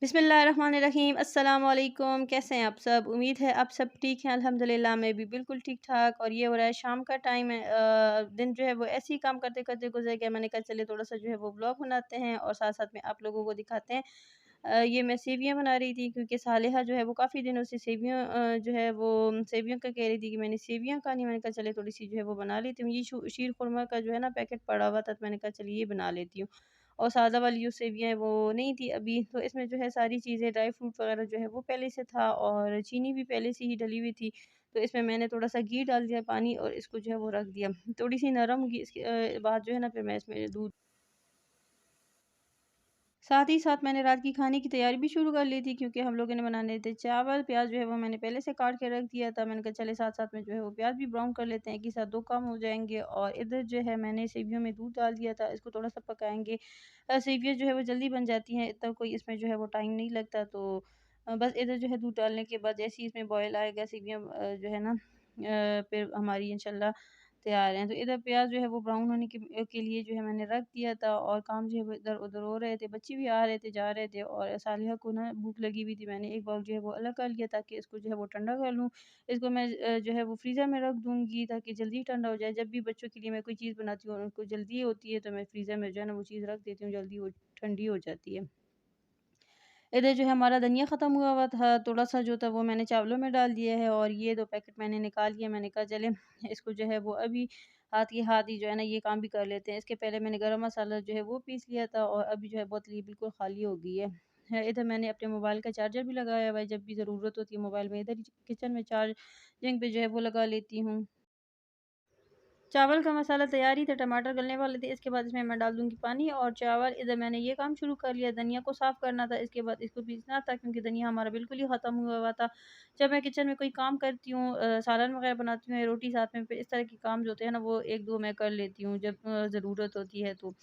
बिस्मिल्लाहिर्रहमानिर्रहीम। अस्सलाम वालेकुम। कैसे हैं आप सब? उम्मीद है आप सब ठीक हैं। अल्हम्दुलिल्लाह मैं भी बिल्कुल ठीक-ठाक। और ये हो रहा है शाम का टाइम है। दिन जो है वो ऐसे ही काम करते-करते गुज़र गया। मैंने कहा चलिए थोड़ा-सा जो है वो व्लॉग बनाते हैं और साथ-साथ में आप लोगों को दिखाते हैं। ये मैं सेवियाँ बना रही थी क्योंकि सालेहा जो है वो काफ़ी दिनों से सेवियाँ जो है वो सेवियों का कह रही थी कि मैंने सेवियाँ खानी। मैंने कहा चलिए थोड़ी-सी जो है वो बना लेती हूँ। ये शीर खुरमा का जो है ना पैकेट पड़ा हुआ था, तो मैंने कहा चलिए ये बना लेती हूँ। और सादा वाली जो सेवियाँ हैं वो नहीं थी अभी, तो इसमें जो है सारी चीज़ें ड्राई फ्रूट वगैरह जो है वो पहले से था और चीनी भी पहले से ही डली हुई थी। तो इसमें मैंने थोड़ा-सा घी डाल दिया पानी और इसको जो है वो रख दिया। थोड़ी-सी नरम होगी इसके बाद जो है ना फिर मैं इसमें दूध, साथ ही साथ मैंने रात की खाने की तैयारी भी शुरू कर ली थी क्योंकि हम लोगों ने बनाने थे चावल। प्याज जो है वो मैंने पहले से काट के रख दिया था। मैंने कहा चले साथ-साथ में जो है वो प्याज भी ब्राउन कर लेते हैं, एक ही साथ 2 काम हो जाएँगे। और इधर जो है मैंने सेवियों में दूध डाल दिया था, इसको थोड़ा-सा पकाएँगे। सेवियाँ जो है वो जल्दी बन जाती हैं, इतना कोई इसमें जो है वो टाइम नहीं लगता। तो बस इधर जो है दूध डालने के बाद जैसे ही इसमें बॉयल आएगा सेवियाँ जो है ना फिर हमारी इंशाल्लाह तैयार हैं। तो इधर प्याज़ जो है वो ब्राउन होने के लिए जो है मैंने रख दिया था और काम जो है वो इधर-उधर हो रहे थे। बच्चे भी आ रहे थे, जा रहे थे और सालिहा को ना भूख लगी हुई थी। मैंने एक बाउल जो है वो अलग कर लिया ताकि इसको जो है वो ठंडा कर लूँ। इसको मैं जो है वो फ्रीज़र में रख दूँगी ताकि जल्दी ठंडा हो जाए। जब भी बच्चों के लिए मैं कोई चीज़ बनाती हूँ और उनको जल्दी होती है तो मैं फ्रीज़र में जो है ना वो चीज़ रख देती हूँ, जल्दी वो ठंडी हो जाती है। इधर जो है हमारा धनिया ख़त्म हुआ हुआ था, थोड़ा-सा जो था वो मैंने चावलों में डाल दिया है और ये 2 पैकेट मैंने निकाल लिए। मैंने कहा चले इसको जो है वो अभी हाथ के हाथ ही जो है ना ये काम भी कर लेते हैं। इसके पहले मैंने गरम मसाला जो है वो पीस लिया था और अभी जो है बोतल ये बिल्कुल खाली हो गई है। इधर मैंने अपने मोबाइल का चार्जर भी लगाया हुआ है, जब भी ज़रूरत होती है मोबाइल में इधर ही किचन में चार्जिंग पे जो है वो लगा लेती हूँ। चावल का मसाला तैयार ही था, टमाटर गलने वाले थे। इसके बाद इसमें मैं डाल दूँगी पानी और चावल। इधर मैंने ये काम शुरू कर लिया, धनिया को साफ़ करना था, इसके बाद इसको पीसना था क्योंकि धनिया हमारा बिल्कुल ही ख़त्म हुआ हुआ था। जब मैं किचन में कोई काम करती हूँ सालन वग़ैरह बनाती हूँ या रोटी साथ में, फिर इस तरह के काम जो होते हैं ना वो 1-2 मैं कर लेती हूँ जब ज़रूरत होती है तो।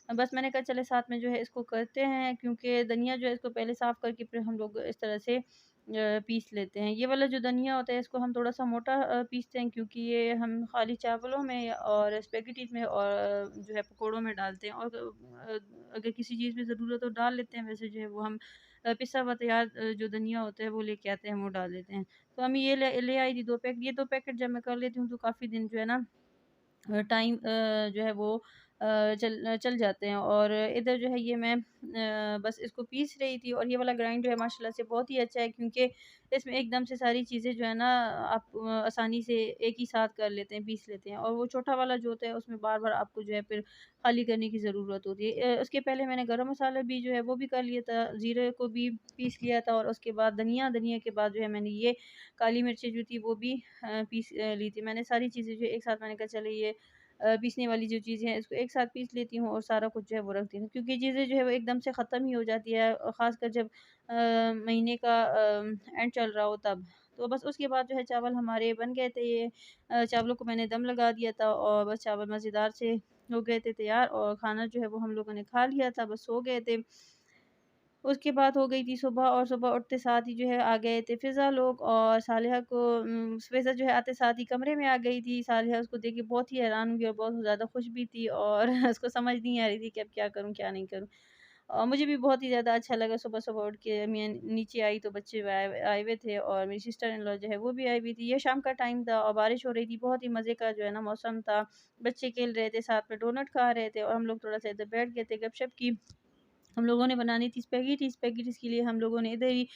बस मैंने कहा चले साथ में जो है इसको करते हैं क्योंकि धनिया जो है इसको पहले साफ़ करके फिर हम लोग इस तरह से पीस लेते हैं। ये वाला जो धनिया होता है इसको हम थोड़ा-सा मोटा पीसते हैं क्योंकि ये हम खाली चावलों में और स्पेगेटीज़ में और जो है पकोड़ों में डालते हैं और अगर किसी चीज़ में ज़रूरत हो डाल लेते हैं, वैसे जो है वो हम पिसा हुआ तैयार जो धनिया होता है वो लेके आते हैं, वो डाल देते हैं। तो हम ये ले ले आई थी 2 पैकेट, ये 2 पैकेट जब मैं कर लेती हूँ तो काफ़ी दिन जो है ना टाइम जो है वो चल जाते हैं। और इधर जो है ये मैं बस इसको पीस रही थी और ये वाला ग्राइंड जो है माशाल्लाह से बहुत ही अच्छा है क्योंकि इसमें एकदम से सारी चीज़ें जो है ना आप आसानी से एक ही साथ कर लेते हैं, पीस लेते हैं। और वो छोटा वाला जो होता है उसमें बार-बार आपको जो है फिर खाली करने की ज़रूरत होती है। उसके पहले मैंने गरम मसाला भी जो है वो भी कर लिया था, ज़ीरे को भी पीस लिया था और उसके बाद धनिया के बाद जो है मैंने ये काली मिर्चें जो थी वो भी पीस ली थी। मैंने सारी चीज़ें जो एक साथ मैंने कहा चलो ये पीसने वाली जो चीज़ें हैं इसको एक साथ पीस लेती हूँ और सारा कुछ जो है वो रखती हूँ क्योंकि चीज़ें जो है वो एकदम से ख़त्म ही हो जाती है ख़ासकर जब महीने का एंड चल रहा हो तब। तो बस उसके बाद जो है चावल हमारे बन गए थे। ये चावलों को मैंने दम लगा दिया था और बस चावल मज़ेदार से हो गए थे तैयार और खाना जो है वो हम लोगों ने खा लिया था, बस सो गए थे। उसके बाद हो गई थी सुबह और सुबह उठते साथ ही जो है आ गए थे फ़िज़ा लोग और सालिहा को फ़िज़ा जो है आते साथ ही कमरे में आ गई थी। सालिहा उसको देख के बहुत ही हैरान हुई और बहुत ज़्यादा खुश भी थी और उसको समझ नहीं आ रही थी कि अब क्या करूँ, क्या नहीं करूँ। और मुझे भी बहुत ही ज़्यादा अच्छा लगा सुबह-सुबह उठ के मैं नीचे आई तो बच्चे आए आए हुए थे और मेरी सिस्टर इन लॉ जो है वो भी आई हुई थी। ये शाम का टाइम था और बारिश हो रही थी, बहुत ही मज़े का जो है ना मौसम था। बच्चे खेल रहे थे, साथ में डोनट खा रहे थे और हम लोग थोड़ा-सा इधर बैठ गए थे, गपशप की। हम लोगों ने बनानी थी स्पेगेटीज़ के लिए हम लोगों ने इधर ही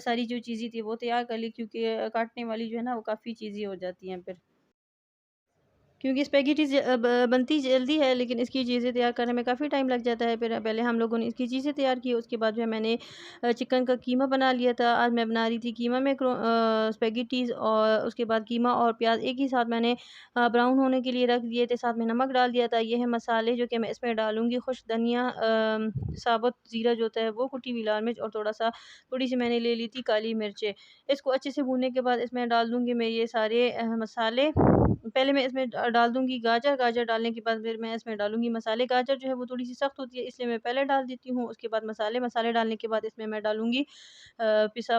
सारी जो चीज़ें थी वो तैयार कर ली क्योंकि काटने वाली जो है ना वो काफ़ी चीज़ें हो जाती हैं फिर। क्योंकि स्पेगेटीज़ बनती जल्दी है लेकिन इसकी चीज़ें तैयार करने में काफ़ी टाइम लग जाता है। फिर पहले हम लोगों ने इसकी चीज़ें तैयार की, उसके बाद जो है मैंने चिकन का कीमा बना लिया था। आज मैं बना रही थी कीमा में स्पेगेटीज़ और उसके बाद कीमा और प्याज़ एक ही साथ मैंने ब्राउन होने के लिए रख दिए थे, साथ में नमक डाल दिया था। ये है मसाले जो कि मैं इसमें डालूँगी, खुश धनिया साबुत ज़ीरा जो होता है वो, कुटी हुई लाल मिर्च और थोड़ी-सी मैंने ले ली थी काली मिर्चें। इसको अच्छे से भूनने के बाद इसमें डाल दूँगी मैं ये सारे मसाले। पहले मैं इसमें डाल दूँगी गाजर, गाजर डालने के बाद फिर मैं इसमें डालूँगी मसाले। गाजर जो है वो थोड़ी-सी सख्त होती है इसलिए मैं पहले डाल देती हूँ, उसके बाद मसाले, मसाले डालने के बाद इसमें मैं डालूँगी पिसा